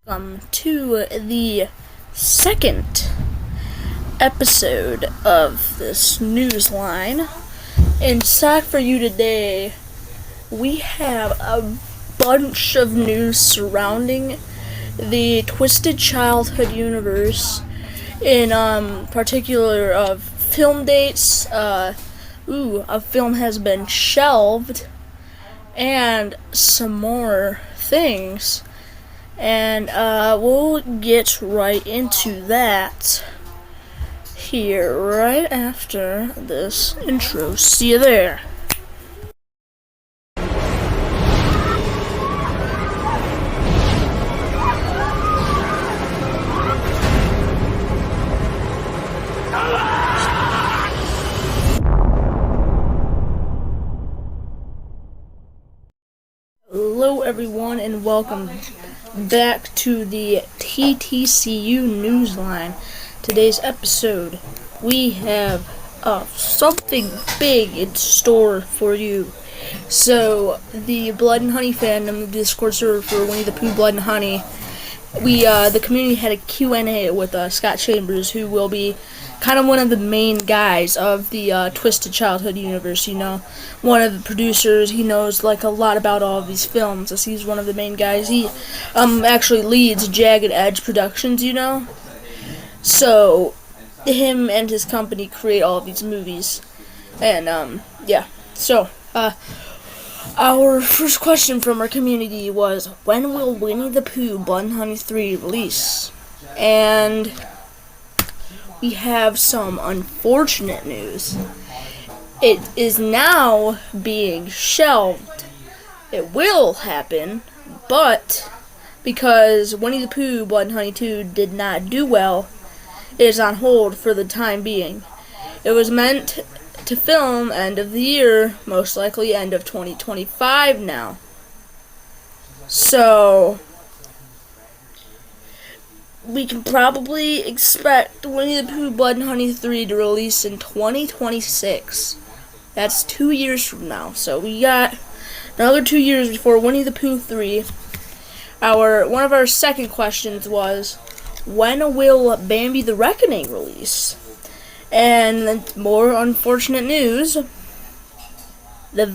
Welcome to the second episode of this news line. In stock for you today, we have a bunch of news surrounding the Twisted Childhood universe, in particular of film dates. A film has been shelved, and some more things. And we'll get right into that here right after this intro. See you there. Hello everyone, and welcome back to the Ttcu Newsline. Today's episode, we have something big in store for you. So, the Blood and Honey fandom, the Discord server for Winnie the Pooh Blood and Honey, the community had a Q&A with Scott Chambers, who will be kind of one of the main guys of the Twisted Childhood universe, one of the producers. He knows a lot about all of these films, as he's one of the main guys. He actually leads Jagged Edge Productions, So him and his company create all of these movies. And so our first question from our community was, when will Winnie the Pooh Blood and Honey 3 release? And we have some unfortunate news. It is now being shelved. It will happen, but because Winnie the Pooh Blood and Honey 2 did not do well, it is on hold for the time being. It was meant to film end of the year, most likely end of 2025 now. So we can probably expect Winnie the Pooh Blood and Honey 3 to release in 2026. That's 2 years from now. So we got another 2 years before Winnie the Pooh 3. One of our second questions was, when will Bambi the Reckoning release? And more unfortunate news, the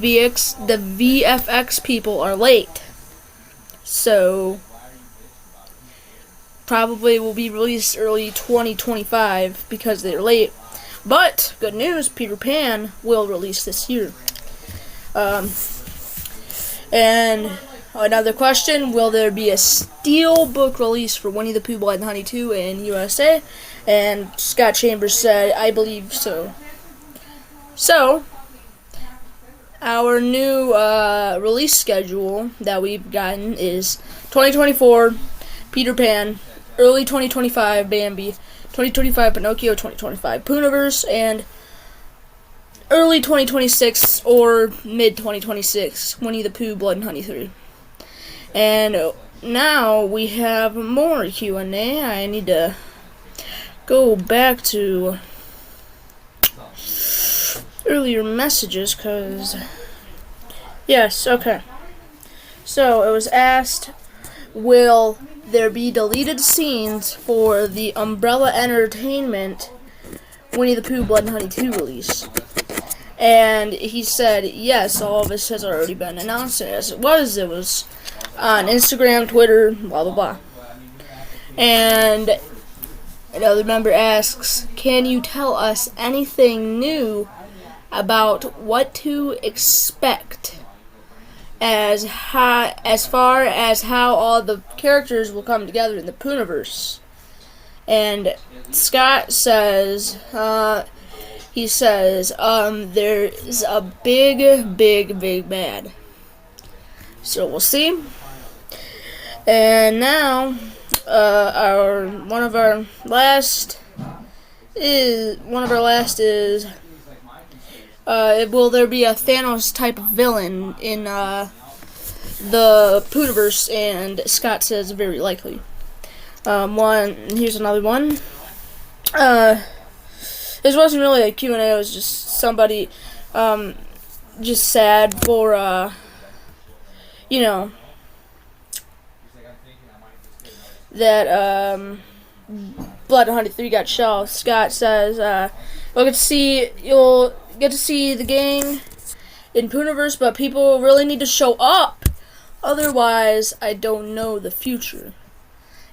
VFX people are late. So probably will be released early 2025 because they're late. But good news, Peter Pan will release this year. And another question, will there be a steelbook release for Winnie the Pooh Blood and Honey 2 in USA? And Scott Chambers said, I believe so. So, our new release schedule that we've gotten is 2024 Peter Pan, early 2025 Bambi, 2025 Pinocchio, 2025 Puniverse, and early 2026 or mid 2026 Winnie the Pooh Blood and Honey 3. And now we have more Q&A. I need to go back to earlier messages, because yes, okay. So it was asked, will there be deleted scenes for the Umbrella Entertainment Winnie the Pooh Blood and Honey 2 release? And he said, yes, all of this has already been announced. As it was on Instagram, Twitter, blah, blah, blah. And another member asks, can you tell us anything new about what to expect as far as how all the characters will come together in the Puniverse? And Scott says, there's a big bad. So we'll see. And now, one of our last is, will there be a Thanos type of villain in the Puniverse? And Scott says very likely. Here's another one. This wasn't really a Q&A, it was just somebody just sad for that Blood and Honey 3 got shelved. Scott says you'll get to see the gang in Puniverse, but people really need to show up. Otherwise, I don't know the future.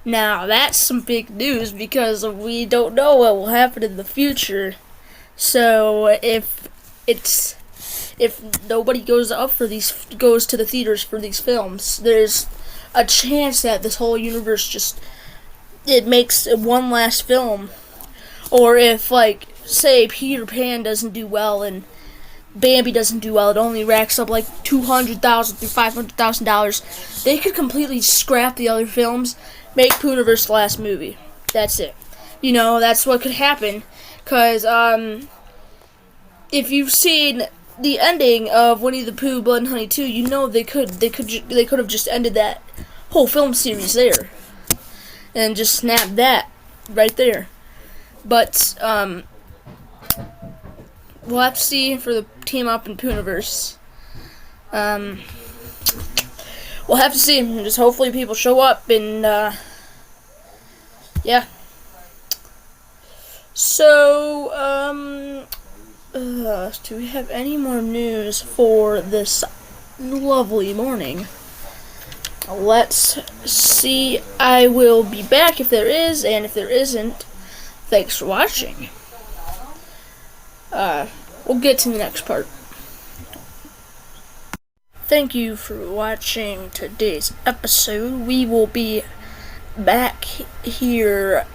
Now, that's some big news because we don't know what will happen in the future. So, if nobody goes to the theaters for these films, there's a chance that this whole universe it makes one last film. Or if, like, say Peter Pan doesn't do well and Bambi doesn't do well, it only racks up like $200,000 to $500,000. They could completely scrap the other films, make Puniverse the last movie. That's it. That's what could happen. Cause if you've seen the ending of Winnie the Pooh, Blood and Honey 2, they could have just ended that whole film series there, and just snapped that right there. But we'll have to see for the team up in Puniverse. We'll have to see. Just hopefully people show up and yeah. So do we have any more news for this lovely morning? Let's see. I will be back if there is, and if there isn't, thanks for watching. We'll get to the next part. Thank you for watching today's episode. We will be back here,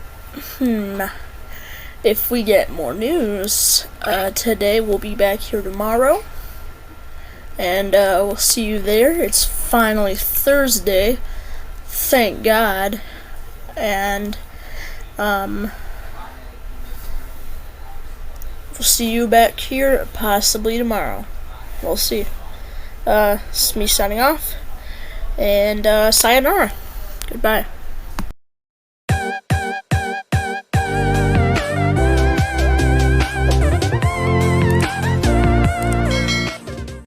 if we get more news. Today we'll be back here tomorrow. And we'll see you there. It's finally Thursday. Thank God. And we'll see you back here possibly tomorrow. We'll see. It's me signing off. And sayonara. Goodbye.